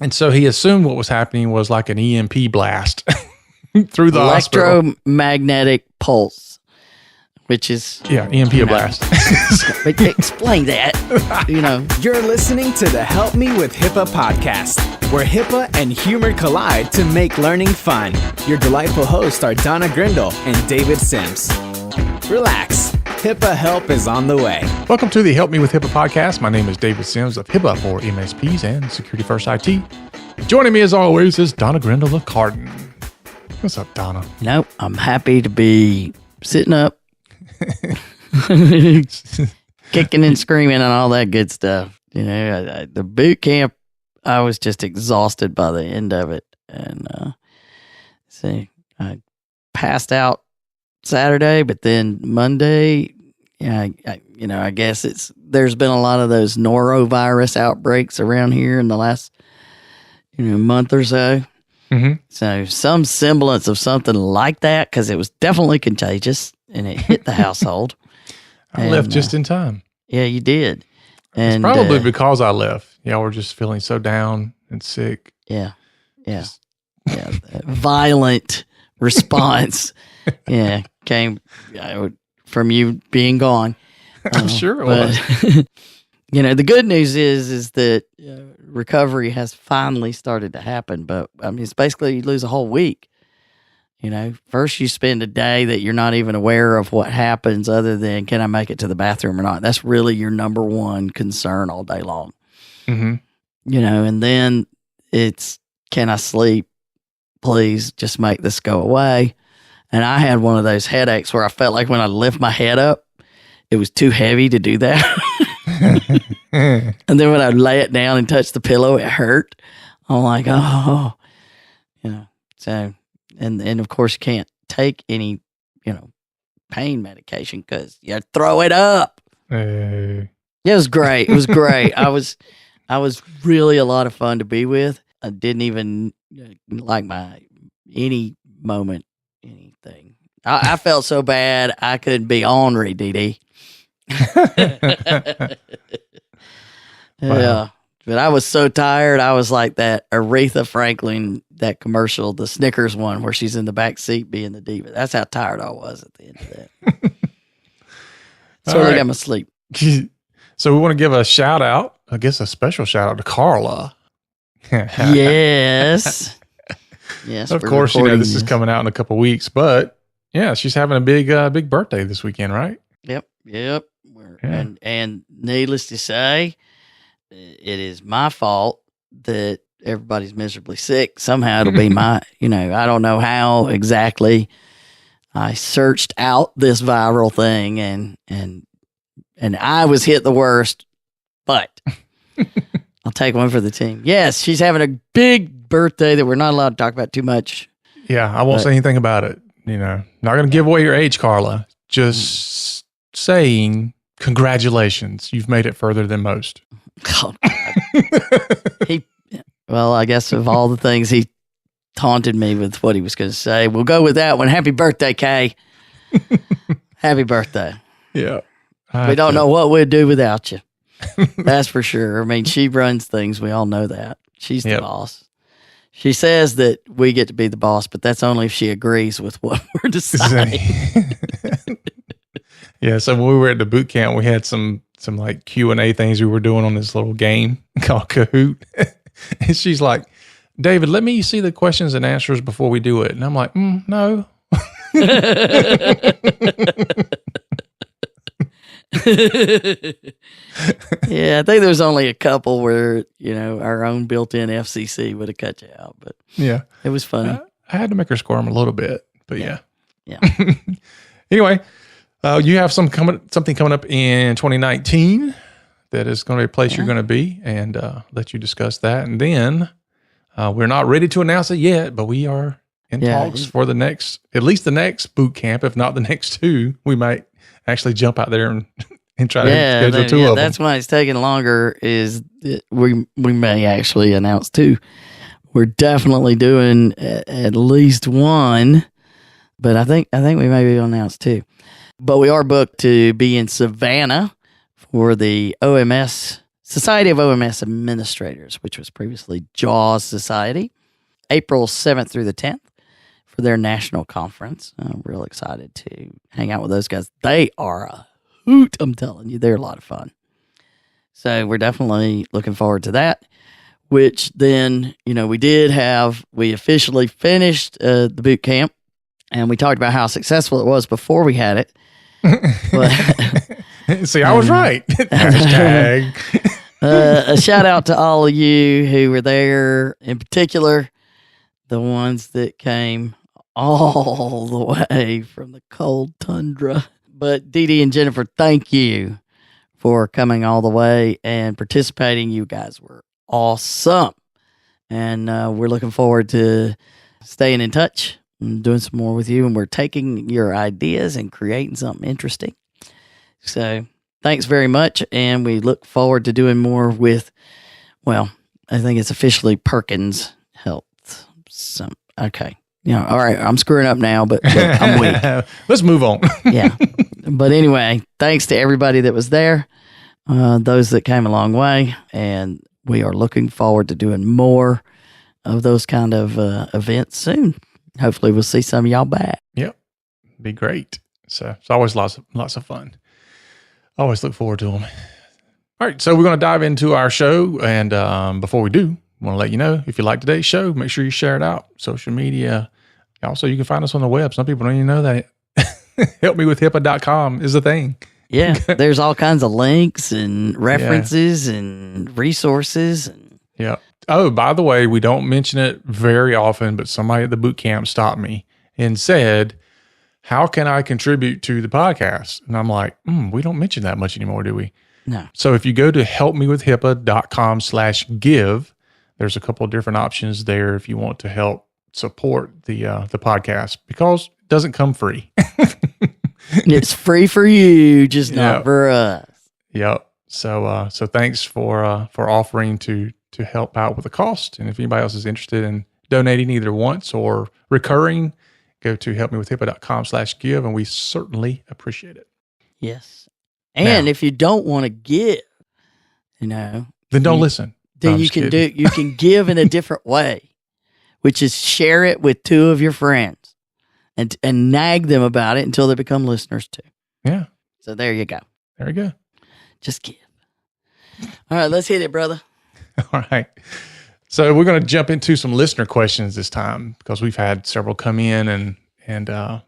And so he assumed what was happening was like an EMP blast through the hospital. Electromagnetic pulse, which is... Yeah, EMP blast. Explain that, You're listening to the Help Me with HIPAA podcast, where HIPAA and humor collide to make learning fun. Your delightful hosts are Donna Grindle and David Sims. Relax. HIPAA help is on the way. Welcome to the Help Me with HIPAA podcast. My name is David Sims of HIPAA for MSPs and Security First IT. Joining me as always is Donna Grindle of Carden. What's up, Donna? Nope, I'm happy to be sitting up, kicking and screaming and all that good stuff. The boot camp, I was just exhausted by the end of it. And I passed out Saturday, but then Monday, I guess there's been a lot of those norovirus outbreaks around here in the last month or so. Mm-hmm. So some semblance of something like that, because it was definitely contagious and it hit the household. I left just in time. Yeah, you did. And it's probably because I left. Y'all were just feeling so down and sick. Yeah. Violent response. Yeah, came from you being gone. I'm sure it was. The good news is that recovery has finally started to happen. But I mean, it's basically you lose a whole week. First you spend a day that you're not even aware of what happens, other than can I make it to the bathroom or not. That's really your number one concern all day long. Mm-hmm. And then it's can I sleep? Please just make this go away. And I had one of those headaches where I felt like when I lift my head up, it was too heavy to do that. And then when I lay it down and touch the pillow, it hurt. I'm like, oh, so, and of course you can't take any, pain medication because you throw it up. Yeah, it was great. It was great. I was really a lot of fun to be with. I didn't even like any moment. Anything. I felt so bad I couldn't be ornery, DD. Yeah. But I was so tired. I was like that Aretha Franklin, that commercial, the Snickers one where she's in the back seat being the diva. That's how tired I was at the end of that. So I got my sleep. So we want to give a shout out, I guess a special shout out to Carla. Yes. Yes, of course, this is coming out in a couple of weeks, but yeah, she's having a big birthday this weekend, right? Yep. Yeah. And needless to say, it is my fault that everybody's miserably sick. Somehow it'll be my, I don't know how exactly. I searched out this viral thing and I was hit the worst, but I'll take one for the team. Yes, she's having a big birthday that we're not allowed to talk about too much. Yeah, I won't say anything about it. Not going to give away your age, Carla. Just saying congratulations. You've made it further than most. Oh, God. I guess of all the things he taunted me with what he was going to say, we'll go with that one. Happy birthday, Kay. Happy birthday. Yeah. We don't know what we'd do without you. That's for sure. I mean, she runs things. We all know that. She's the boss. She says that we get to be the boss, but that's only if she agrees with what we're deciding. Yeah. So when we were at the boot camp, we had some like Q&A things we were doing on this little game called Kahoot. And she's like, David, let me see the questions and answers before we do it. And I'm like, no. Yeah, I think there's only a couple where our own built-in FCC would have cut you out, but yeah, it was funny. I had to make her squirm a little bit, but yeah. Anyway, you have something coming up in 2019 that is going to be a place you're going to be, and let you discuss that. And then we're not ready to announce it yet, but we are in talks for at least the next boot camp, if not the next two. We might actually jump out there and try to schedule two of them. That's why it's taking longer. Is we may actually announce two. We're definitely doing at least one, but I think we may be announce two. But we are booked to be in Savannah for the OMS Society of OMS Administrators, which was previously JAWS Society, April 7th through the 10th for their national conference. I'm real excited to hang out with those guys. They are a hoot, I'm telling you. They're a lot of fun. So we're definitely looking forward to that, which then, we officially finished the boot camp, and we talked about how successful it was before we had it. But, see, I was right. Hashtag. A shout out to all of you who were there, in particular, the ones that came all the way from the cold tundra. But Dee Dee and Jennifer, thank you for coming all the way and participating. You guys were awesome. And we're looking forward to staying in touch and doing some more with you. And we're taking your ideas and creating something interesting. So thanks very much. And we look forward to doing more with, I think it's officially Perkins Health. Okay. All right. I'm screwing up now, but I'm weak. Let's move on. Yeah. But anyway, thanks to everybody that was there, those that came a long way. And we are looking forward to doing more of those kind of events soon. Hopefully we'll see some of y'all back. Yep. Be great. So it's always lots of fun. I always look forward to them. All right. So we're going to dive into our show. And before we do, I want to let you know, if you like today's show, make sure you share it out. Social media. Also, you can find us on the web. Some people don't even know that. Helpmewithhippa.com is a thing. Yeah. There's all kinds of links and references and resources. Yeah. Oh, by the way, we don't mention it very often, but somebody at the boot camp stopped me and said, how can I contribute to the podcast? And I'm like, we don't mention that much anymore, do we? No. So if you go to helpmewithhippa.com/give, there's a couple of different options there if you want to help support the podcast, because it doesn't come free. It's free for you, just not for us. Yep. So thanks for offering to help out with the cost. And if anybody else is interested in donating either once or recurring, go to helpmewithhippa.com/give, and we certainly appreciate it. Yes. And if you don't want to give, then don't listen. Then you can give in a different way, which is share it with two of your friends and nag them about it until they become listeners too. Yeah. So there you go. There you go. Just give. All right, let's hit it, brother. All right. So we're going to jump into some listener questions this time, because we've had several come in and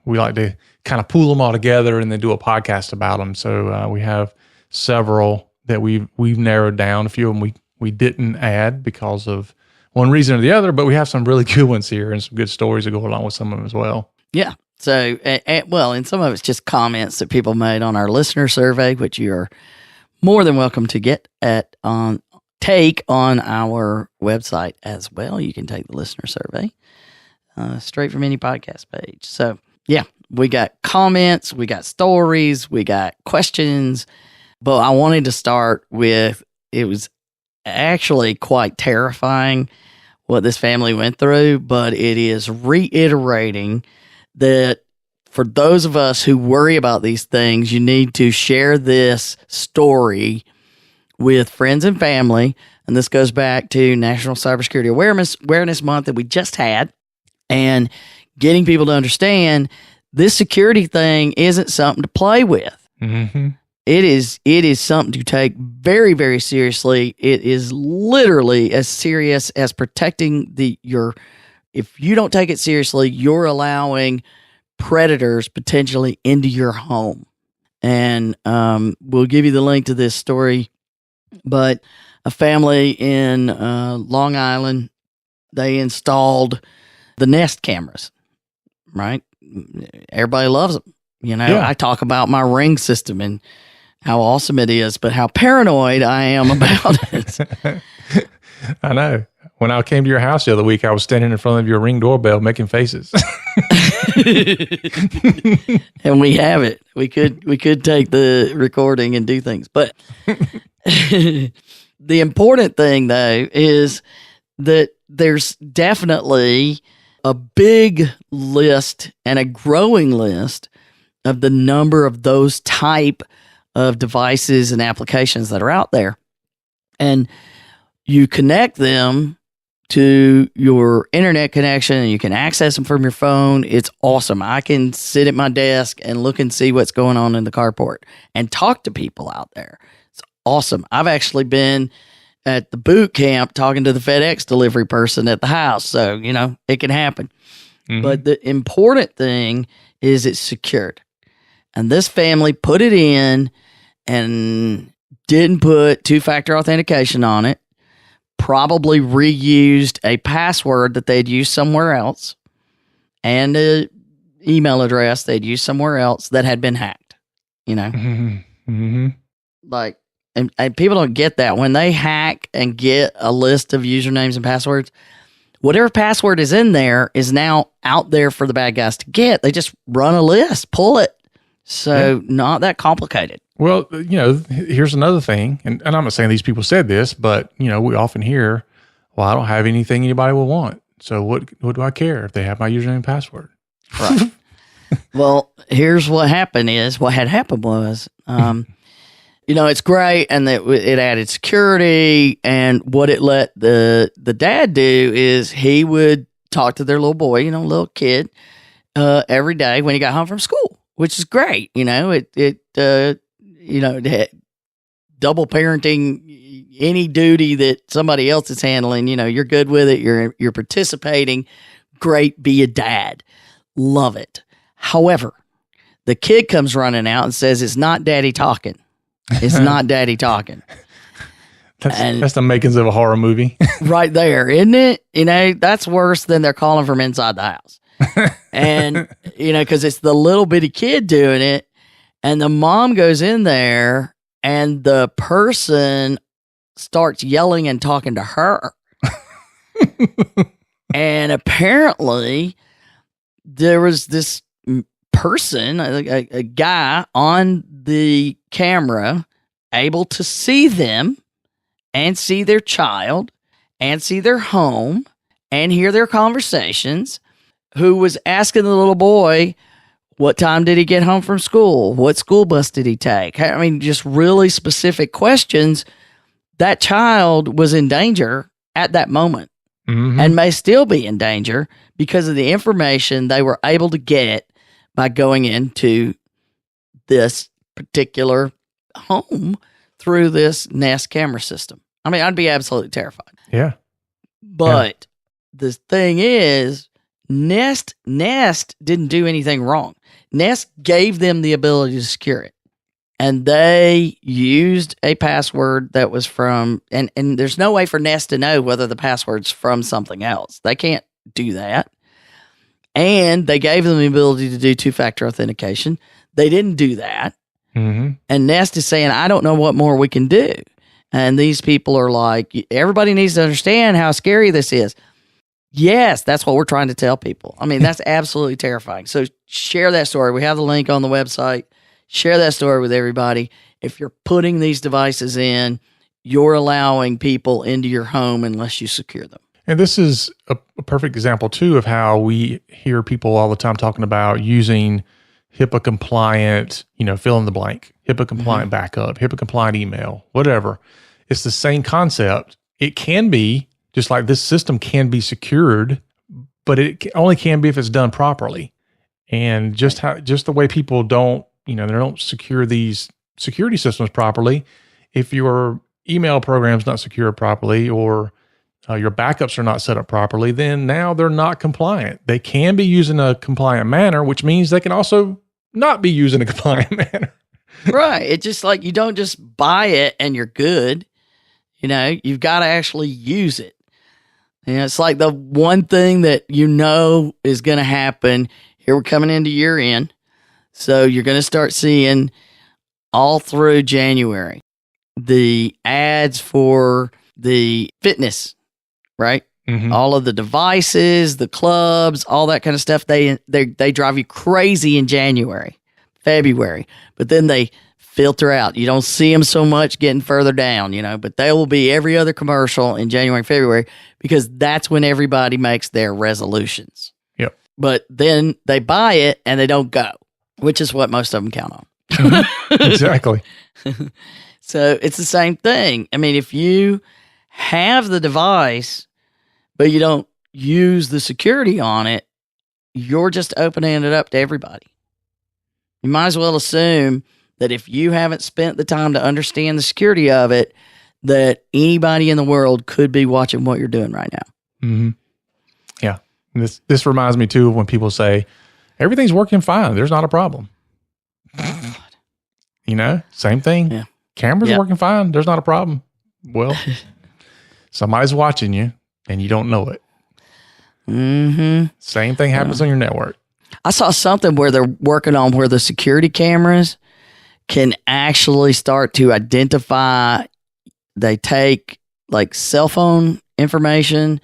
we like to kind of pool them all together and then do a podcast about them. So we have several that we've narrowed down. A few of them we didn't add because of one reason or the other, but we have some really good ones here and some good stories that go along with some of them as well. Yeah. So, and some of it's just comments that people made on our listener survey, which you're more than welcome to take on our website as well. You can take the listener survey straight from any podcast page. So, yeah, we got comments, we got stories, we got questions, but I wanted to start with, it was actually quite terrifying what this family went through, but it is reiterating that for those of us who worry about these things, you need to share this story with friends and family. And this goes back to National Cybersecurity Awareness Month that we just had, and getting people to understand this security thing isn't something to play with. Mm-hmm. It is something to take very, very seriously. It is literally as serious as protecting if you don't take it seriously, you're allowing predators potentially into your home. And we'll give you the link to this story. But a family in Long Island, they installed the Nest cameras, right? Everybody loves them. I talk about my Ring system and how awesome it is, but how paranoid I am about it. I know. When I came to your house the other week, I was standing in front of your Ring doorbell making faces. And we have it. We could take the recording and do things. But the important thing, though, is that there's definitely a big list and a growing list of the number of those type of devices and applications that are out there. And you connect them to your internet connection and you can access them from your phone. It's awesome. I can sit at my desk and look and see what's going on in the carport and talk to people out there. It's awesome. I've actually been at the boot camp talking to the FedEx delivery person at the house. So, it can happen. Mm-hmm. But the important thing is it's secured. And this family put it in and didn't put two-factor authentication on it. Probably reused a password that they'd used somewhere else and an email address they'd used somewhere else that had been hacked, Mm-hmm. Mm-hmm. Like, and people don't get that. When they hack and get a list of usernames and passwords, whatever password is in there is now out there for the bad guys to get. They just run a list, pull it. So not that complicated. Well, here's another thing, and I'm not saying these people said this, but, we often hear, well, I don't have anything anybody will want. So what do I care if they have my username and password? Right. Well, here's what had happened was, it's great, and that it added security, and what it let the dad do is he would talk to their little boy, little kid, every day when he got home from school, which is great. Double parenting, any duty that somebody else is handling, you're good with it. You're participating. Great. Be a dad. Love it. However, the kid comes running out and says, it's not daddy talking. It's not daddy talking. That's the makings of a horror movie. Right there, isn't it? That's worse than they're calling from inside the house. And, because it's the little bitty kid doing it. And the mom goes in there and the person starts yelling and talking to her. And apparently there was this person, a guy on the camera, able to see them and see their child and see their home and hear their conversations, who was asking the little boy, what time did he get home from school? What school bus did he take? I mean, just really specific questions. That child was in danger at that moment and may still be in danger because of the information they were able to get by going into this particular home through this Nest camera system. I mean, I'd be absolutely terrified. Yeah. But the thing is, Nest didn't do anything wrong. Nest gave them the ability to secure it. And they used a password that was from, and there's no way for Nest to know whether the password's from something else. They can't do that. And they gave them the ability to do two-factor authentication. They didn't do that. Mm-hmm. And Nest is saying, I don't know what more we can do. And these people are like, everybody needs to understand how scary this is. Yes, that's what we're trying to tell people. I mean, that's absolutely terrifying. So share that story. We have the link on the website. Share that story with everybody. If you're putting these devices in, you're allowing people into your home unless you secure them. And this is a perfect example, too, of how we hear people all the time talking about using HIPAA compliant, fill in the blank, HIPAA compliant backup, HIPAA compliant email, whatever. It's the same concept. It can be, just like this system can be secured, but it only can be if it's done properly. And just the way people don't, they don't secure these security systems properly. If your email program's not secured properly, or your backups are not set up properly, then now they're not compliant. They can be used in a compliant manner, which means they can also not be used in a compliant manner. Right. It's just like you don't just buy it and you're good. You've got to actually use it. It's like the one thing that is going to happen. Here we're coming into year end. So you're going to start seeing all through January the ads for the fitness, right? Mm-hmm. All of the devices, the clubs, all that kind of stuff. They drive you crazy in January, February, but then they filter out. You don't see them so much getting further down, but they will be every other commercial in January, February, because that's when everybody makes their resolutions. Yep. But then they buy it and they don't go, which is what most of them count on. Exactly. So it's the same thing. I mean, if you have the device, but you don't use the security on it, you're just opening it up to everybody. You might as well assume that if you haven't spent the time to understand the security of it, that anybody in the world could be watching what you're doing right now. Mm-hmm. Yeah. This reminds me too of when people say, everything's working fine. There's not a problem. You know, same thing. Yeah. Cameras are working fine. There's not a problem. Well, somebody's watching you and you don't know it. Mm-hmm. Same thing happens on your network. I saw something where they're working on where the security cameras can actually start to identify. They take like cell phone information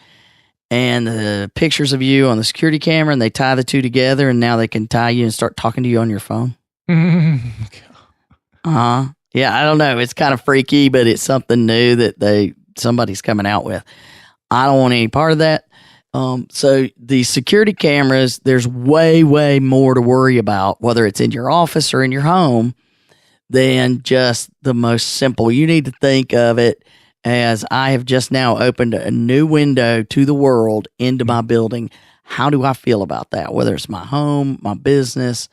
and the pictures of you on the security camera, and they tie the two together, and now they can tie you and start talking to you on your phone. Yeah, I don't know. It's kind of freaky, but it's something new that somebody's coming out with. I don't want any part of that. So the security cameras, there's way, way more to worry about, whether it's in your office or in your home, than just the most simple. You need to think of it as, I have just now opened a new window to the world into my building. How do I feel about that? Whether it's my home, my business,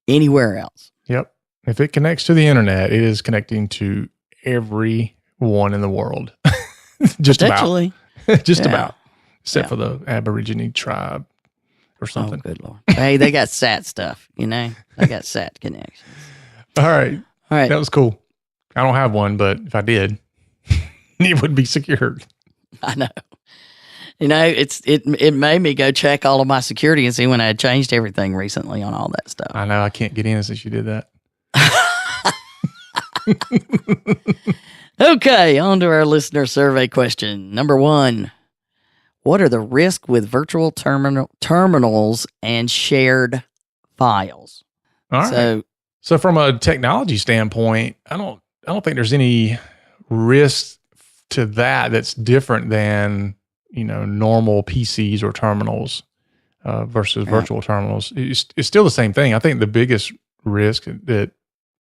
anywhere else. Yep. If it connects to the internet, it is connecting to everyone in the world. Just about. Just about. Except for the Aborigine tribe or something. Oh, good Lord. Hey, they got SAT stuff, you know? They got SAT connections. All right. That was cool. I don't have one, but if I did, it would be secured. I know. You know, it made me go check all of my security and see when I had changed everything recently on all that stuff. I know. I can't get in since you did that. Okay, on to our listener survey question. Number 1. What are the risks with virtual terminals and shared files? All right. So from a technology standpoint, I don't think there's any risk to that that's different than, you know, normal PCs or terminals versus virtual terminals. It's still the same thing. I think the biggest risk that,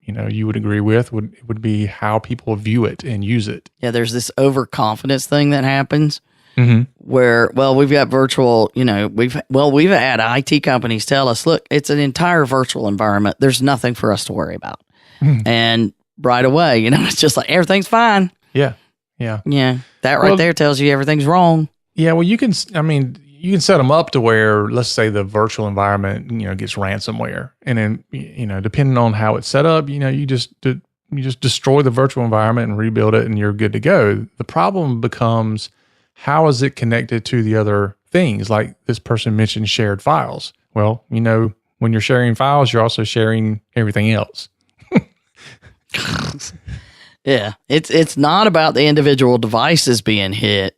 you know, you would agree with would be how people view it and use it. Yeah, there's this overconfidence thing that happens. Mm-hmm. Where, well, we've got virtual, you know, we've had IT companies tell us, look, it's an entire virtual environment. There's nothing for us to worry about. Mm-hmm. And right away, you know, it's just like, everything's fine. Yeah. That right there tells you everything's wrong. Yeah. Well, you can set them up to where, let's say the virtual environment, you know, gets ransomware. And then, you know, depending on how it's set up, you know, you just destroy the virtual environment and rebuild it and you're good to go. The problem becomes, how is it connected to the other things? Like this person mentioned shared files. Well, you know, when you're sharing files, you're also sharing everything else. Yeah. It's not about the individual devices being hit,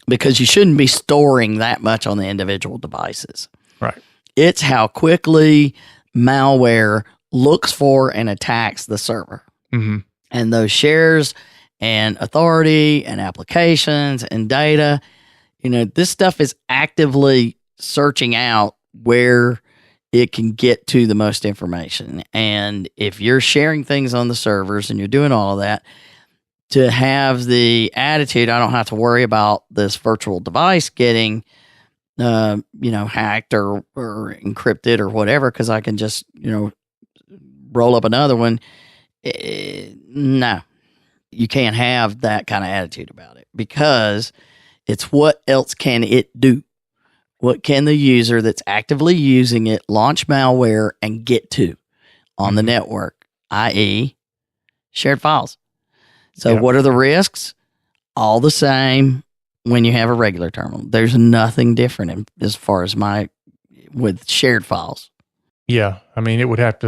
because you shouldn't be storing that much on the individual devices. Right. It's how quickly malware looks for and attacks the server. Mm-hmm. And those shares and authority and applications and data, you know, this stuff is actively searching out where it can get to the most information. And if you're sharing things on the servers and you're doing all of that, to have the attitude, I don't have to worry about this virtual device getting, you know, hacked or encrypted or whatever, because I can just, you know, roll up another one. No. You can't have that kind of attitude about it, because it's what else can it do? What can the user that's actively using it launch malware and get to on the network, i.e. shared files? So What are the risks? All the same when you have a regular terminal. There's nothing different as far as with shared files. Yeah. I mean, I'd have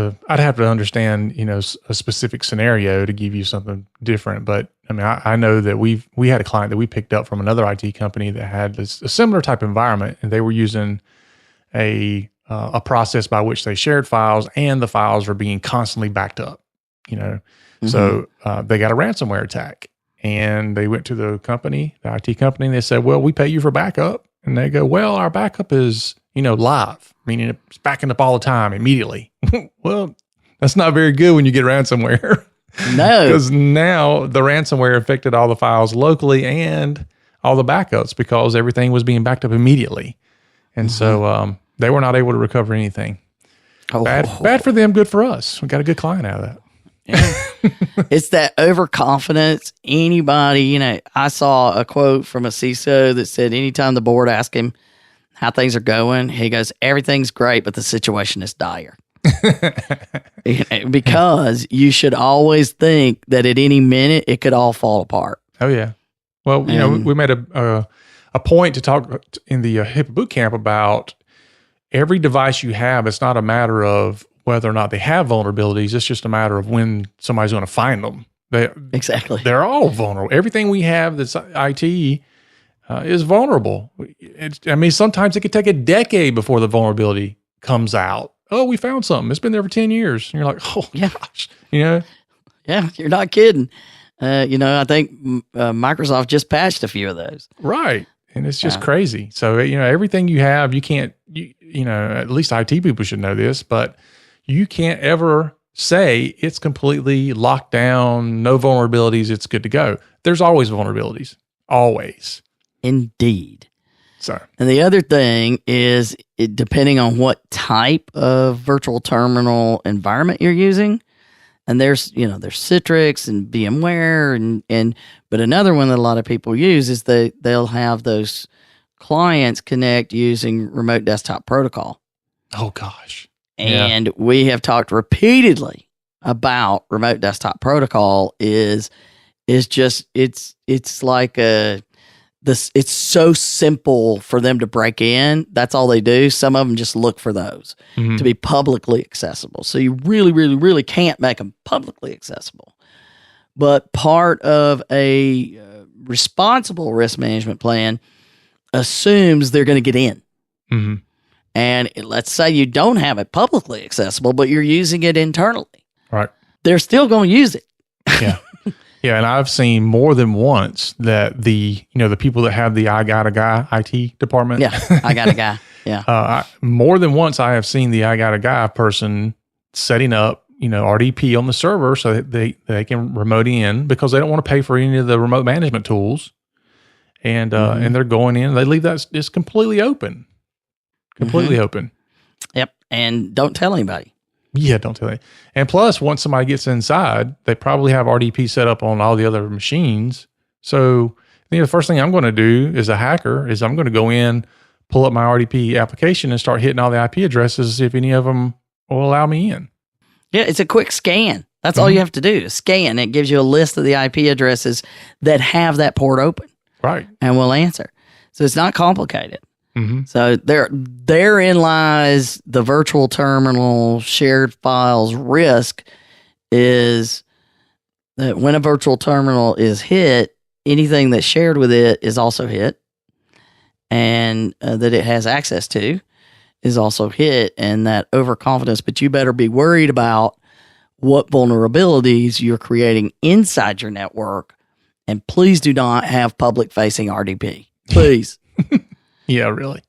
to understand, you know, a specific scenario to give you something different. But I mean, I know that we had a client that we picked up from another IT company that had a similar type environment, and they were using a process by which they shared files, and the files were being constantly backed up, you know. Mm-hmm. So they got a ransomware attack, and they went to the IT company, and they said, well, we pay you for backup. And they go, well, our backup is, you know, live, meaning it's backing up all the time immediately. Well, that's not very good when you get ransomware. No. Because now the ransomware affected all the files locally and all the backups because everything was being backed up immediately. And so they were not able to recover anything. Oh. Bad for them, good for us. We got a good client out of that. Yeah. It's that overconfidence. Anybody, I saw a quote from a CISO that said anytime the board asked him how things are going, he goes, everything's great, but the situation is dire. Because you should always think that at any minute it could all fall apart. Oh, yeah. Well, we made a point to talk in the HIPAA boot camp about every device you have. It's not a matter of whether or not they have vulnerabilities. It's just a matter of when somebody's going to find them. Exactly. They're all vulnerable. Everything we have that's IT is vulnerable. Sometimes it could take a decade before the vulnerability comes out. Oh, we found something. It's been there for 10 years. And you're like, oh, gosh. Yeah, you're not kidding. I think Microsoft just patched a few of those. Right. And it's just crazy. So, everything you have, you can't, at least IT people should know this, but you can't ever say it's completely locked down, no vulnerabilities, it's good to go. There's always vulnerabilities. Always. Indeed. So, and the other thing is, depending on what type of virtual terminal environment you're using, and there's Citrix and VMware, but another one that a lot of people use is they'll have those clients connect using remote desktop protocol. Oh gosh. And we have talked repeatedly about remote desktop protocol is just it's like it's so simple for them to break in. That's all they do. Some of them just look for those to be publicly accessible. So you really, really, really can't make them publicly accessible. But part of a responsible risk management plan assumes they're going to get in. Mm-hmm. And let's say you don't have it publicly accessible, but you're using it internally. Right. They're still going to use it. Yeah. Yeah, and I've seen more than once that the people that have the I got a guy IT department. Yeah, I got a guy. Yeah. More than once I have seen the I got a guy person setting up, RDP on the server so that they can remote in because they don't want to pay for any of the remote management tools. And and they're going in, they leave that just completely open. Completely open. Yep. And don't tell anybody. Yeah, don't tell me. And plus, once somebody gets inside, they probably have RDP set up on all the other machines. So, the first thing I'm going to do as a hacker is I'm going to go in, pull up my RDP application, and start hitting all the IP addresses, see if any of them will allow me in. Yeah, it's a quick scan. That's all you have to do. Scan. It gives you a list of the IP addresses that have that port open. Right. And we'll answer. So it's not complicated. Mm-hmm. So therein lies the virtual terminal shared files risk is that when a virtual terminal is hit, anything that's shared with it is also hit, and that it has access to is also hit, and that overconfidence. But you better be worried about what vulnerabilities you're creating inside your network, and please do not have public-facing RDP. Please. Yeah, really.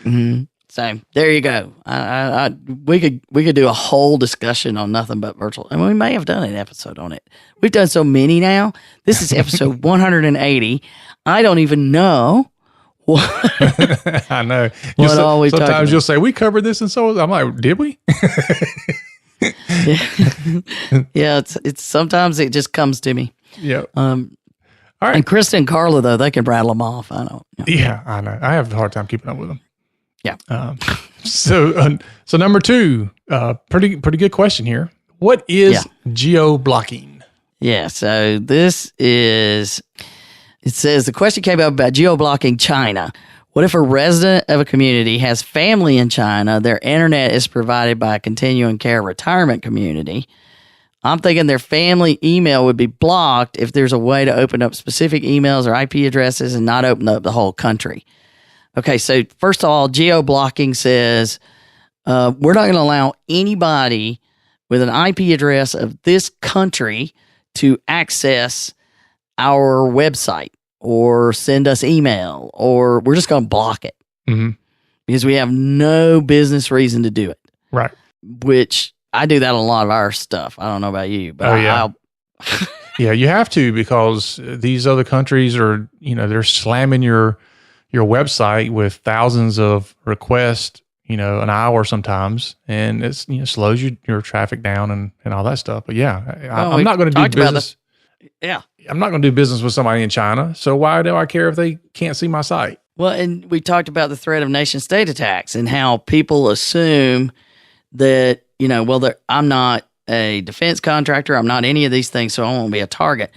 Mm-hmm. So there you go. We could do a whole discussion on nothing but virtual, and we may have done an episode on it. We've done so many now. This is episode 180. I don't even know what. I know. Sometimes you'll say we covered this, and so I'm like, did we? Yeah. It's sometimes it just comes to me. Yeah. All right. And Krista and Carla, though, they can rattle them off. I don't. Yeah, I know. I have a hard time keeping up with them. Yeah. So number 2, pretty good question here. What is geo-blocking? Yeah. So this is. It says the question came up about geo-blocking China. What if a resident of a community has family in China? Their internet is provided by a continuing care retirement community. I'm thinking their family email would be blocked if there's a way to open up specific emails or IP addresses and not open up the whole country. Okay, so first of all, geo-blocking says we're not going to allow anybody with an IP address of this country to access our website or send us email, or we're just going to block it because we have no business reason to do it. Right. Which I do that on a lot of our stuff. I don't know about you, but Yeah, you have to, because these other countries are, they're slamming your website with thousands of requests, an hour sometimes, and it's slows your traffic down and all that stuff. But yeah, I'm not going to do business. I'm not going to do business with somebody in China. So why do I care if they can't see my site? Well, and we talked about the threat of nation state attacks and how people assume that, I'm not a defense contractor. I'm not any of these things, so I won't be a target.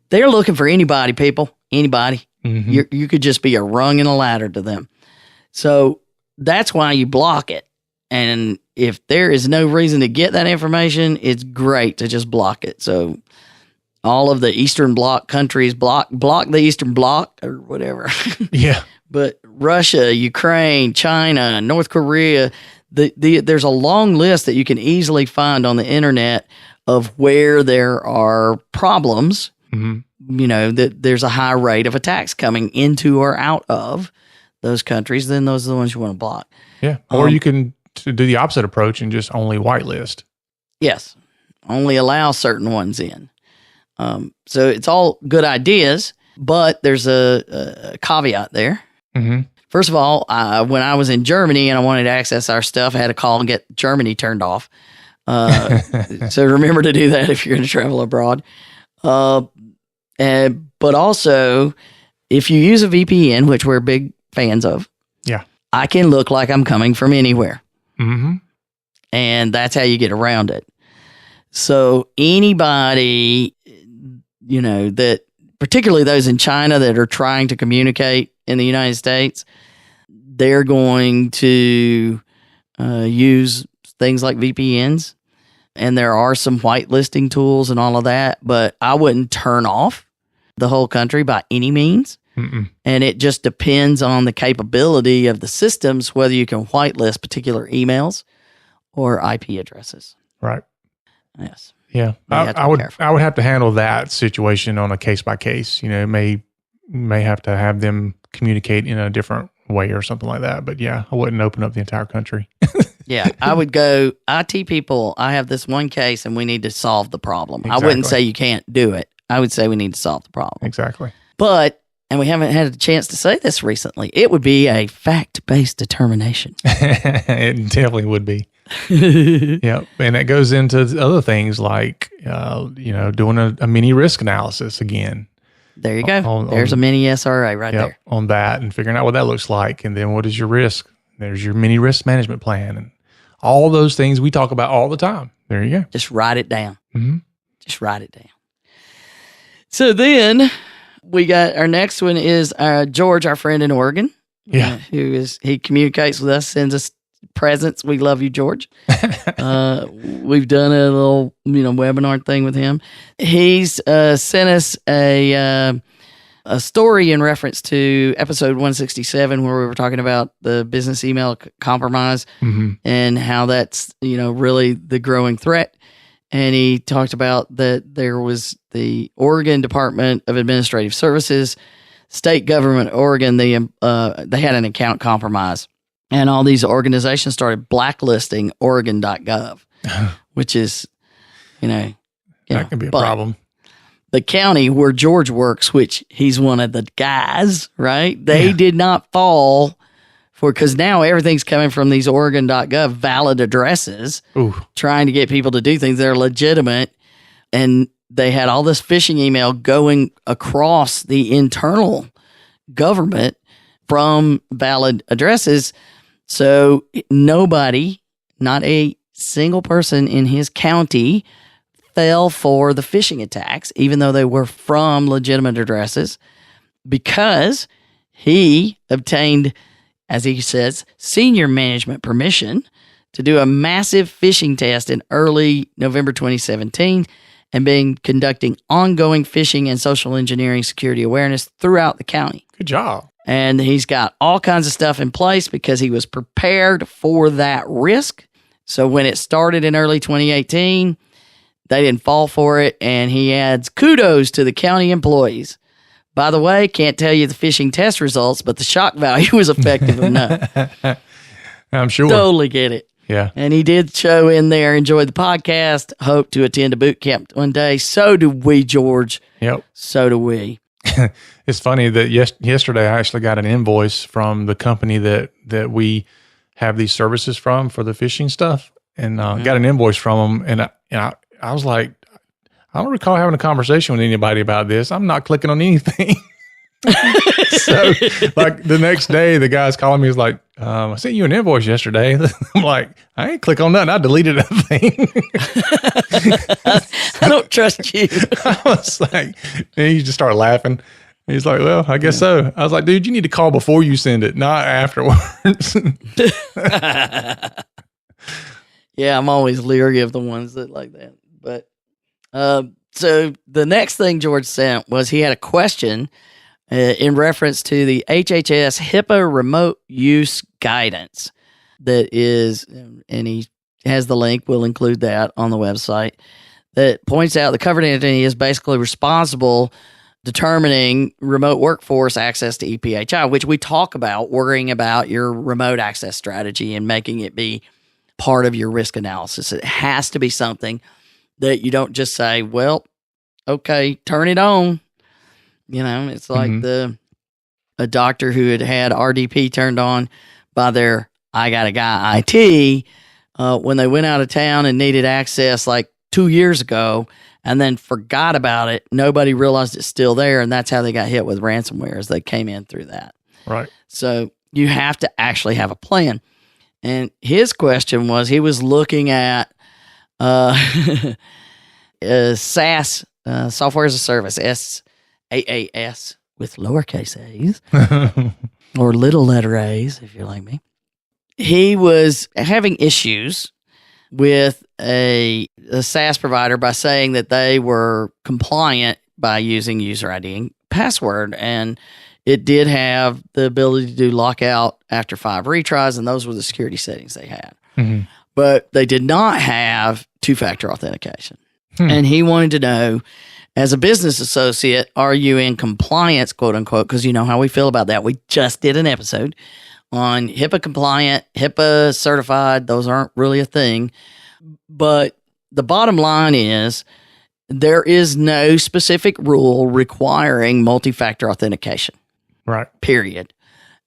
They're looking for anybody, people, anybody. Mm-hmm. You could just be a rung in a ladder to them. So that's why you block it. And if there is no reason to get that information, it's great to just block it. So all of the Eastern Bloc countries block the Eastern Bloc or whatever. Yeah. But Russia, Ukraine, China, North Korea, there's a long list that you can easily find on the internet of where there are problems. Mm-hmm. That there's a high rate of attacks coming into or out of those countries. Then those are the ones you want to block. Yeah. Or you can do the opposite approach and just only whitelist. Yes. Only allow certain ones in. So it's all good ideas, but there's a caveat there. Mm-hmm. First of all, when I was in Germany and I wanted to access our stuff, I had to call and get Germany turned off. So remember to do that if you're going to travel abroad. But also, if you use a VPN, which we're big fans of, I can look like I'm coming from anywhere. Mm-hmm. And that's how you get around it. So anybody, that particularly those in China that are trying to communicate in the United States, they're going to use things like VPNs. And there are some whitelisting tools and all of that, but I wouldn't turn off the whole country by any means. Mm-mm. And it just depends on the capability of the systems, whether you can whitelist particular emails or IP addresses. Right. Yes. Yeah. I would have to handle that situation on a case by case. May have to have them communicate in a different way or something like that. But yeah, I wouldn't open up the entire country. Yeah, I would go, IT people, I have this one case and we need to solve the problem. Exactly. I wouldn't say you can't do it. I would say we need to solve the problem. Exactly. But, and we haven't had a chance to say this recently, it would be a fact-based determination. It definitely would be. Yeah. And it goes into other things like, doing a mini risk analysis again. There you go. There's a mini SRA right there. On that, and figuring out what that looks like. And then what is your risk? There's your mini risk management plan and all those things we talk about all the time. There you go. Just write it down. Mm-hmm. Just write it down. So then we got our next one is George, our friend in Oregon. Yeah. He communicates with us, sends us presents. We love you, George. We've done a little, webinar thing with him. He's sent us a story in reference to episode 167, where we were talking about the business email compromise and how that's, really the growing threat. And he talked about that there was the Oregon Department of Administrative Services, state government, Oregon, they had an account compromise. And all these organizations started blacklisting Oregon.gov, which is, that can be a problem. The county where George works, which he's one of the guys, right? They did not fall for, because now everything's coming from these Oregon.gov valid addresses, trying to get people to do things that are legitimate. And they had all this phishing email going across the internal government from valid addresses. So nobody, not a single person in his county, fell for the phishing attacks, even though they were from legitimate addresses, because he obtained, as he says, senior management permission to do a massive phishing test in early November 2017 and been conducting ongoing phishing and social engineering security awareness throughout the county. Good job. And he's got all kinds of stuff in place because he was prepared for that risk. So when it started in early 2018, they didn't fall for it. And he adds kudos to the county employees. By the way, can't tell you the phishing test results, but the shock value was effective enough. I'm sure. Totally get it. Yeah. And he did show in there, enjoyed the podcast, hope to attend a boot camp one day. So do we, George. Yep. So do we. It's funny that yesterday I actually got an invoice from the company that we have these services from for the fishing stuff, and got an invoice from them. And I was like, I don't recall having a conversation with anybody about this. I'm not clicking on anything. So like the next day, the guy's calling me. He's like, I sent you an invoice yesterday. I'm like, I ain't click on nothing. I deleted that thing. I don't trust you. I was like, and he just started laughing. He's like, well, I guess so. I was like, dude, you need to call before you send it, not afterwards. Yeah, I'm always leery of the ones that like that. But so the next thing George sent was he had a question in reference to the HHS HIPAA remote use guidance that is, and he has the link, we'll include that on the website, that points out the covered entity is basically responsible determining remote workforce access to EPHI, which we talk about, worrying about your remote access strategy and making it be part of your risk analysis. It has to be something that you don't just say, well, okay, turn it on. You know, it's like a doctor who had RDP turned on by their I Got a Guy IT when they went out of town and needed access like 2 years ago and then forgot about it. Nobody realized it's still there, and that's how they got hit with ransomware, as they came in through that. Right. So you have to actually have a plan. And his question was, he was looking at SaaS, software as a service, SaaS with lowercase a's or little letter a's, if you're like me. He was having issues with a SaaS provider by saying that they were compliant by using user ID and password, and it did have the ability to do lockout after 5 retries, and those were the security settings they had. Mm-hmm. But they did not have two-factor authentication. And he wanted to know, as a business associate, are you in compliance, quote unquote, because you know how we feel about that. We just did an episode on HIPAA compliant, HIPAA certified. Those aren't really a thing. But the bottom line is there is no specific rule requiring multi-factor authentication. Right. Period.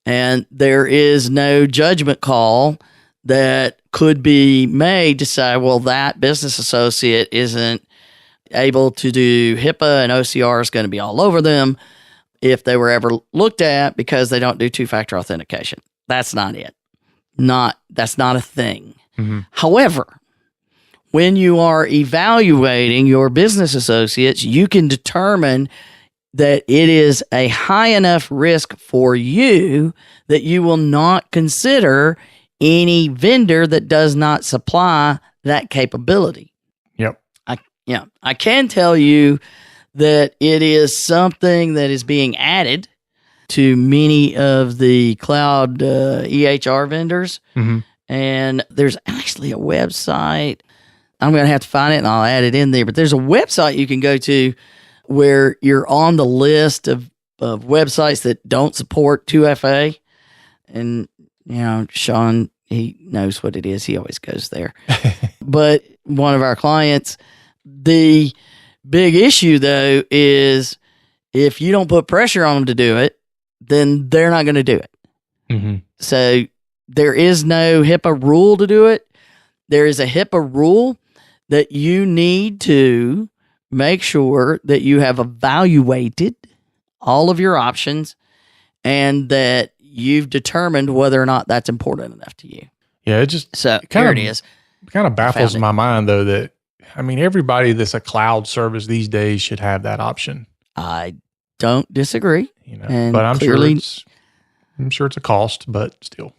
And there is no judgment call that could be made to say, well, that business associate isn't able to do HIPAA and OCR is going to be all over them if they were ever looked at because they don't do two-factor authentication. That's not it. That's not a thing. Mm-hmm. However, when you are evaluating your business associates, you can determine that it is a high enough risk for you that you will not consider any vendor that does not supply that capability. Yep. I can tell you that it is something that is being added to many of the cloud EHR vendors. Mm-hmm. And there's actually a website. I'm going to have to find it and I'll add it in there. But there's a website you can go to where you're on the list of websites that don't support 2FA. And, you know, Sean, he knows what it is. He always goes there. But one of our clients, the big issue, though, is if you don't put pressure on them to do it, then they're not going to do it. Mm-hmm. So there is no HIPAA rule to do it. There is a HIPAA rule that you need to make sure that you have evaluated all of your options and that you've determined whether or not that's important enough to you. Yeah, it just there it is. Kind of baffles my mind, though, that, I mean, everybody that's a cloud service these days should have that option. I don't disagree. You know, and but I'm clearly, sure it's a cost, but still.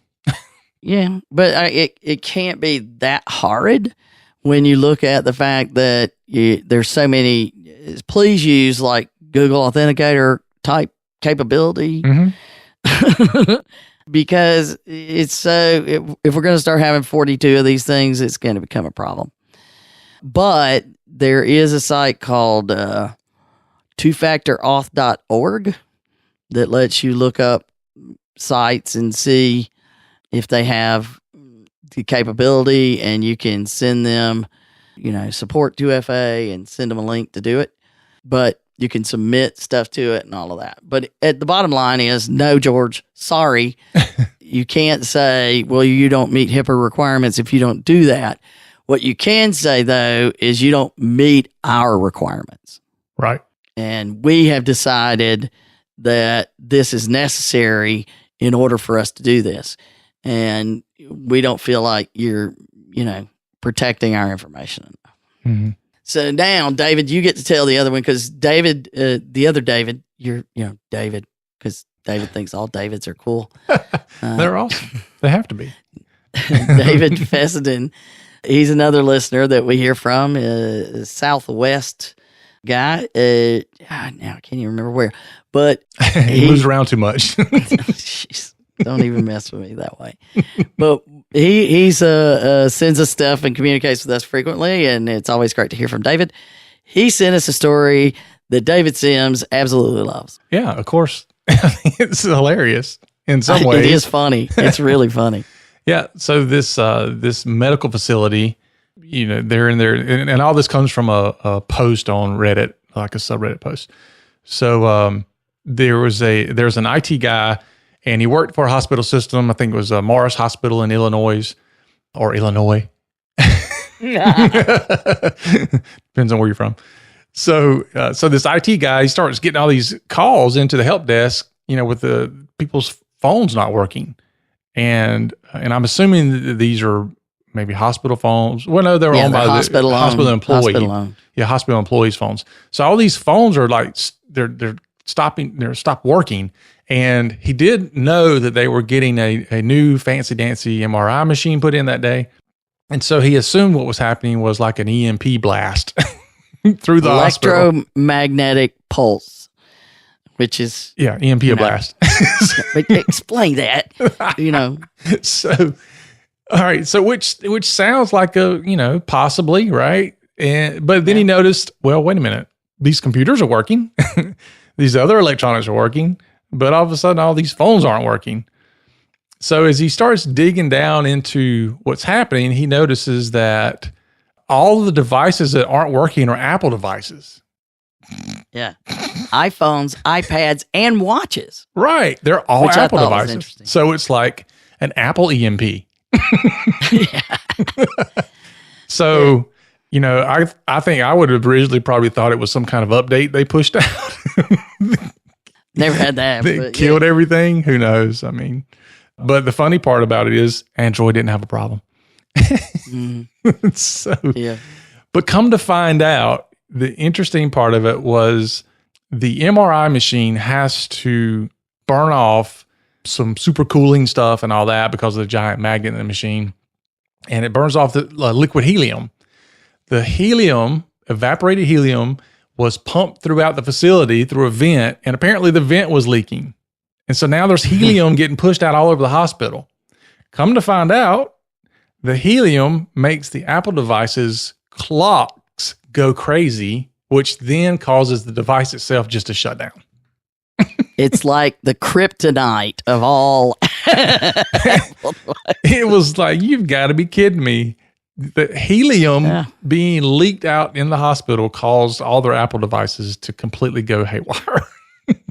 Yeah, but it can't be that hard when you look at the fact that there's so many. Please use like Google Authenticator type capability. Mm-hmm. Because it's so, if we're going to start having 42 of these things, it's going to become a problem. But there is a site called twofactorauth.org that lets you look up sites and see if they have the capability, and you can send them, support 2FA and send them a link to do it. But you can submit stuff to it and all of that. But at the bottom line is, no, George, sorry. You can't say, well, you don't meet HIPAA requirements if you don't do that. What you can say, though, is you don't meet our requirements. Right. And we have decided that this is necessary in order for us to do this. And we don't feel like you're, protecting our information enough. Mm-hmm. So now, David, you get to tell the other one, because David, the other David, David, because David thinks all Davids are cool. They're awesome. They have to be. David Fessenden, he's another listener that we hear from, Southwest guy. Now I can't even remember where, but he moves around too much. Jeez, don't even mess with me that way. But he's sends us stuff and communicates with us frequently, and it's always great to hear from David. He sent us a story that David Sims absolutely loves. Yeah, of course. It's hilarious in some ways. It is funny. It's really funny. Yeah. So this medical facility, they're in there, and all this comes from a post on Reddit, like a subreddit post. So there's an IT guy, and he worked for a hospital system. I think it was Morris Hospital in Illinois. Depends on where you're from. So this IT guy, he starts getting all these calls into the help desk, with the people's phones not working. And I'm assuming that these are maybe hospital phones. Well, no, they're owned by the hospital employee. Hospital employees' phones. So all these phones are like they're stopped working. And he did know that they were getting a new fancy dancy MRI machine put in that day. And so he assumed what was happening was like an EMP blast through the hospital. Electromagnetic pulse, which is EMP blast. But explain that. So, all right. So which sounds like possibly right, but then he noticed, well, wait a minute, these computers are working, these other electronics are working, but all of a sudden all these phones aren't working. So as he starts digging down into what's happening, he notices that all of the devices that aren't working are Apple devices. Yeah. iPhones, iPads, and watches. Right. They're all Apple devices. So it's like an Apple EMP. So, I think I would have originally probably thought it was some kind of update they pushed out. Never had that. They killed everything. Who knows? I mean, but the funny part about it is Android didn't have a problem. But come to find out, the interesting part of it was the MRI machine has to burn off some supercooling stuff and all that because of the giant magnet in the machine. And it burns off the liquid helium. The helium, evaporated helium, was pumped throughout the facility through a vent, and apparently the vent was leaking. And so now there's helium getting pushed out all over the hospital. Come to find out, the helium makes the Apple devices' clocks go crazy, which then causes the device itself just to shut down. It's like the kryptonite of all. It was like, you've got to be kidding me. The helium being leaked out in the hospital caused all their Apple devices to completely go haywire.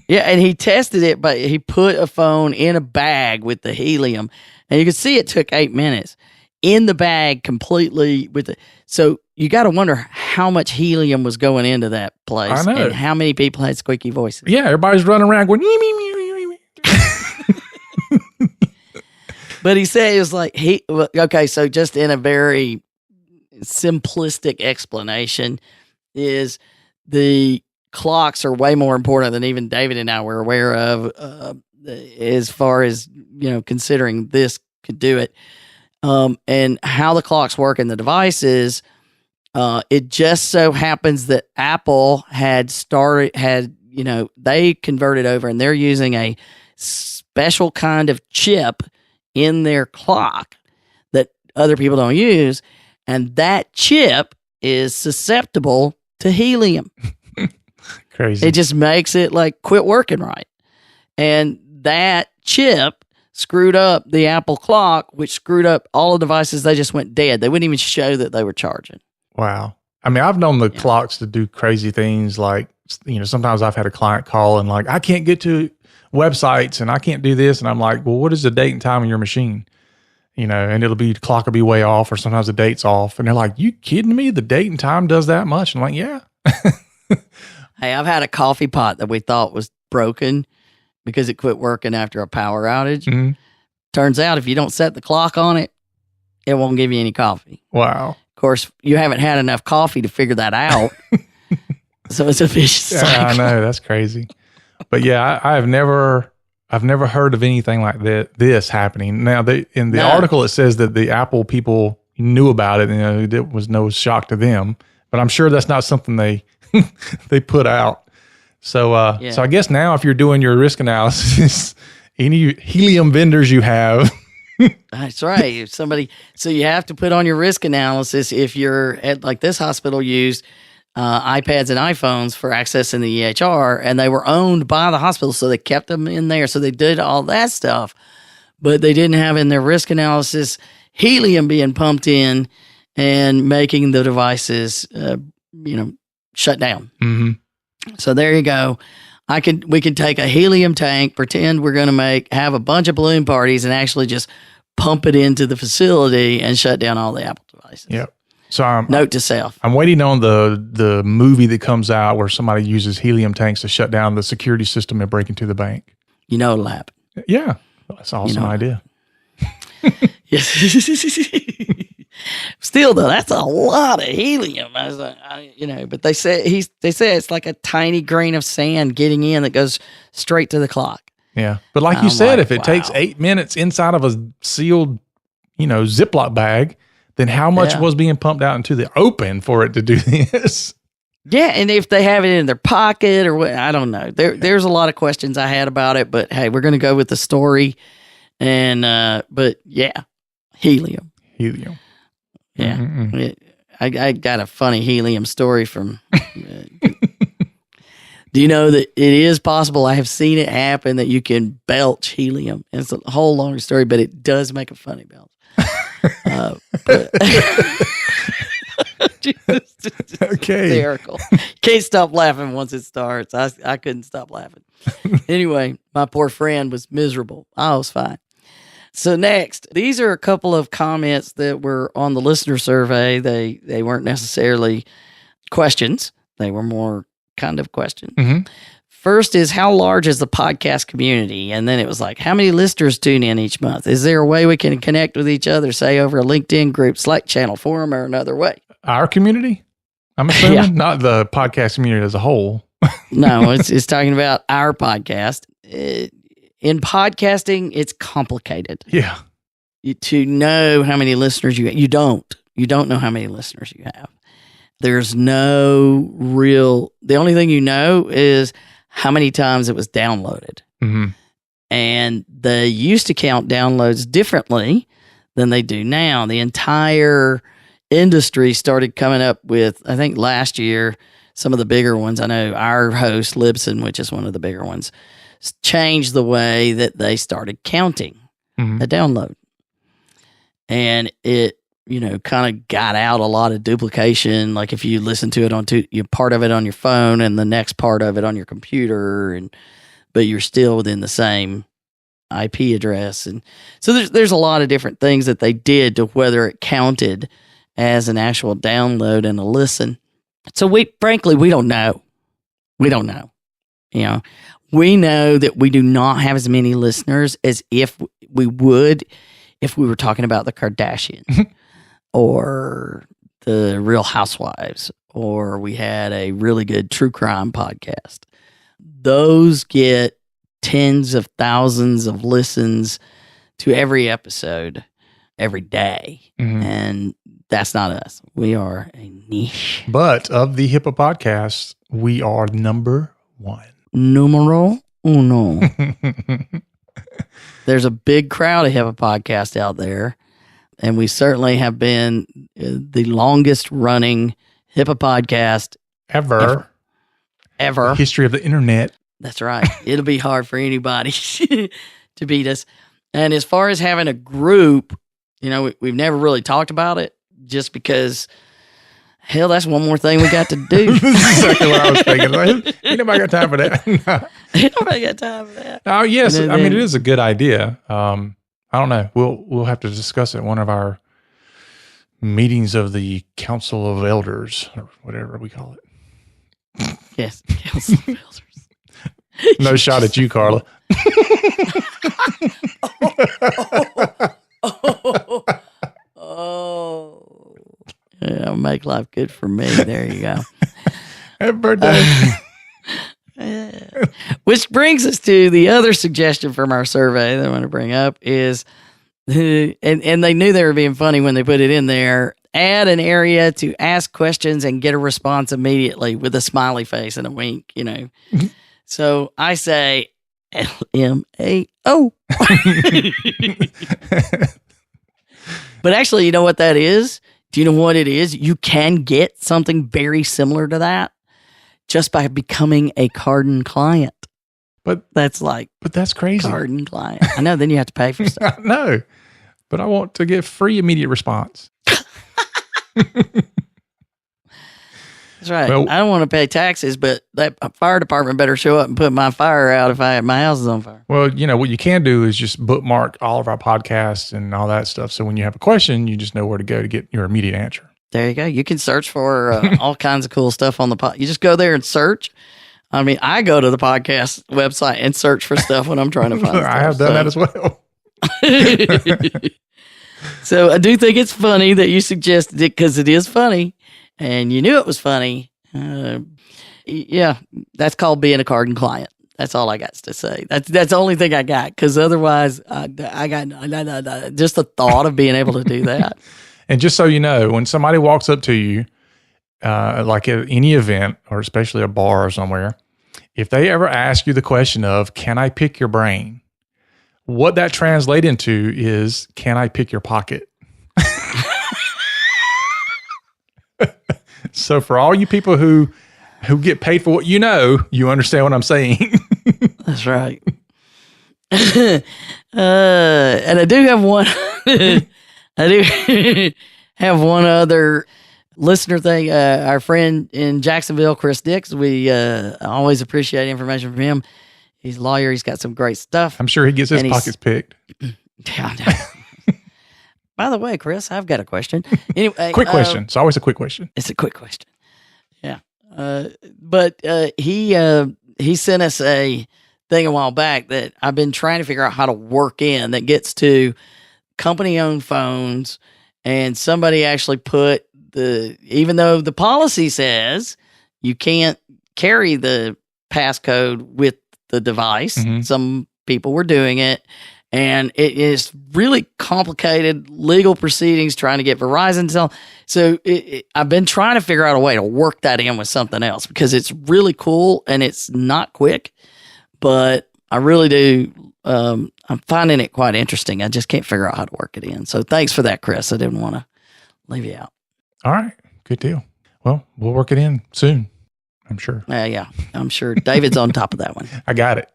Yeah, and he tested it, but he put a phone in a bag with the helium, and you could see it took 8 minutes in the bag completely with it. So you got to wonder how much helium was going into that place. I know. And how many people had squeaky voices. Yeah, everybody's running around going, mee, mee, mee, mee, mee. But he said it was like, okay, so just in a very simplistic explanation is the clocks are way more important than even David and I were aware of as far as, considering this could do it. And how the clocks work in the devices, it just so happens that Apple they converted over and they're using a special kind of chip in their clock that other people don't use. And that chip is susceptible to helium. Crazy. It just makes it quit working right. And that chip screwed up the Apple clock, which screwed up all the devices. They just went dead. They wouldn't even show that they were charging. Wow. I mean, I've known the clocks to do crazy things. Like, sometimes I've had a client call and like, I can't get to websites and I can't do this. And I'm like, well, what is the date and time on your machine? And the clock will be way off, or sometimes the date's off. And they're like, you kidding me? The date and time does that much? And I'm like, yeah. Hey, I've had a coffee pot that we thought was broken because it quit working after a power outage. Mm-hmm. Turns out if you don't set the clock on it, it won't give you any coffee. Wow. Of course, you haven't had enough coffee to figure that out. So it's a vicious cycle. I know, that's crazy. But yeah, I've never heard of anything like this happening. Now, in the article, it says that the Apple people knew about it, and it was no shock to them. But I'm sure that's not something they put out. So, so I guess now, if you're doing your risk analysis, any helium vendors you have. That's right. So you have to put on your risk analysis if you're at, like this hospital used iPads and iPhones for accessing the EHR, and they were owned by the hospital, so they kept them in there. So they did all that stuff, but they didn't have in their risk analysis helium being pumped in and making the devices, shut down. Mm-hmm. So there you go. We could take a helium tank, pretend we're going to have a bunch of balloon parties, and actually just pump it into the facility and shut down all the Apple devices. Yep. So note to self. I'm waiting on the movie that comes out where somebody uses helium tanks to shut down the security system and break into the bank. It'll happen. Yeah. That's an awesome idea. Yes. Still though, that's a lot of helium. But they say it's like a tiny grain of sand getting in that goes straight to the clock. Yeah. But like you said, if it takes 8 minutes inside of a sealed, Ziploc bag, then how much was being pumped out into the open for it to do this? Yeah, and if they have it in their pocket or what, I don't know. There's a lot of questions I had about it, but hey, we're going to go with the story. And but yeah, helium. Helium. Yeah. I got a funny helium story from do you know that it is possible? I have seen it happen that you can belch helium. And it's a whole long story, but it does make a funny belch. Okay. Hysterical. Can't stop laughing once it starts. I couldn't stop laughing. Anyway, my poor friend was miserable. I was fine. So next, these are a couple of comments that were on the listener survey. They weren't necessarily questions. They were more kind of questions. Mm-hmm. First is, how large is the podcast community? And then it was like, how many listeners tune in each month? Is there a way we can connect with each other, say over a LinkedIn group, Slack channel, forum, or another way? Our community? I'm assuming? Not the podcast community as a whole. No, it's talking about our podcast. In podcasting, it's complicated. Yeah. To know how many listeners you don't know how many listeners you have. There's no the only thing you know is how many times it was downloaded. Mm-hmm. And they used to count downloads differently than they do now. The entire industry started coming up with, I think last year, some of the bigger ones. I know our host, Libsyn, which is one of the bigger ones, changed the way that they started counting a download. And it, kind of got out a lot of duplication. Like if you listen to it you part of it on your phone and the next part of it on your computer, but you're still within the same IP address. And so there's a lot of different things that they did to whether it counted as an actual download and a listen. So we don't know. We don't know. We know that we do not have as many listeners as if we would if we were talking about the Kardashians or the Real Housewives, or we had a really good true crime podcast. Those get tens of thousands of listens to every episode every day. Mm-hmm. And that's not us. We are a niche. But of the HIPAA podcasts, we are number one. Numero uno. There's a big crowd of HIPAA podcasts out there, and we certainly have been the longest running HIPAA podcast ever. The history of the internet. That's right. It'll be hard for anybody to beat us. And as far as having a group, we've never really talked about it just because, hell, that's one more thing we got to do. That's exactly what I was thinking. Like, ain't nobody got time for that. No. Ain't nobody got time for that. Oh, yes. I mean, it is a good idea. I don't know. We'll have to discuss it at one of our meetings of the Council of Elders, or whatever we call it. Yes, Council of Elders. No shot at you, Carla. Oh. Yeah, make life good for me. There you go. Happy birthday. Which brings us to the other suggestion from our survey that I want to bring up is, and they knew they were being funny when they put it in there, add an area to ask questions and get a response immediately with a smiley face and a wink, So I say LMAO. But actually, you know what that is? Do you know what it is? You can get something very similar to that just by becoming a Cardin client. But that's crazy. Cardin client. I know. Then you have to pay for stuff. No, but I want to get free immediate response. That's right. Well, I don't want to pay taxes, but that fire department better show up and put my fire out if my house is on fire. Well, what you can do is just bookmark all of our podcasts and all that stuff. So when you have a question, you just know where to go to get your immediate answer. There you go. You can search for all kinds of cool stuff on the pod. You just go there and search. I mean, I go to the podcast website and search for stuff when I'm trying to find stuff. I have done that as well. So I do think it's funny that you suggested it because it is funny. And you knew it was funny. Yeah, that's called being a Cardin client. That's all I got to say. That's the only thing I got, because otherwise, I got just the thought of being able to do that. And just so you know, when somebody walks up to you, like at any event, or especially a bar or somewhere, if they ever ask you the question of, can I pick your brain? What that translates into is, can I pick your pocket? So for all you people who get paid for what you understand what I'm saying. That's right. And I do have one. Other listener thing. Our friend in Jacksonville, Chris Dix. We always appreciate information from him. He's a lawyer. He's got some great stuff. I'm sure he gets his pockets picked. Yeah, I know. By the way, Chris, I've got a question. Anyway, quick question. It's always a quick question. It's a quick question. Yeah. But he sent us a thing a while back that I've been trying to figure out how to work in that gets to company-owned phones, and somebody actually put even though the policy says you can't carry the passcode with the device, some people were doing it. And it is really complicated legal proceedings trying to get Verizon to sell. So I've been trying to figure out a way to work that in with something else, because it's really cool and it's not quick, but I really do. I'm finding it quite interesting. I just can't figure out how to work it in. So thanks for that, Chris. I didn't want to leave you out. All right. Good deal. Well, we'll work it in soon, I'm sure. Yeah, I'm sure. David's on top of that one. I got it.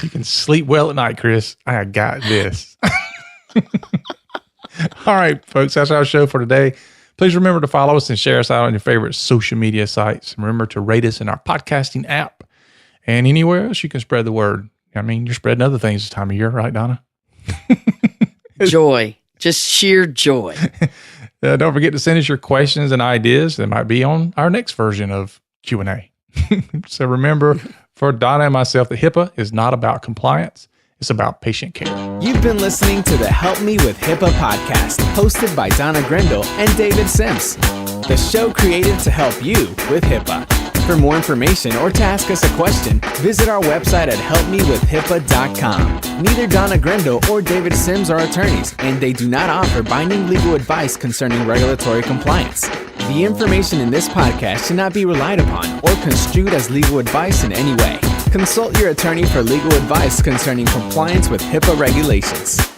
You can sleep well at night, Chris. I got this. All right, folks, that's our show for today. Please remember to follow us and share us out on your favorite social media sites. And remember to rate us in our podcasting app and anywhere else you can spread the word. I mean, you're spreading other things this time of year, right, Donna? Joy. Just sheer joy. Don't forget to send us your questions and ideas that might be on our next version of Q&A. So remember, for Donna and myself, the HIPAA is not about compliance. It's about patient care. You've been listening to the Help Me with HIPAA podcast, hosted by Donna Grindle and David Sims. The show created to help you with HIPAA. For more information or to ask us a question, visit our website at helpmewithhipaa.com. Neither Donna Grindle or David Sims are attorneys, and they do not offer binding legal advice concerning regulatory compliance. The information in this podcast should not be relied upon or construed as legal advice in any way. Consult your attorney for legal advice concerning compliance with HIPAA regulations.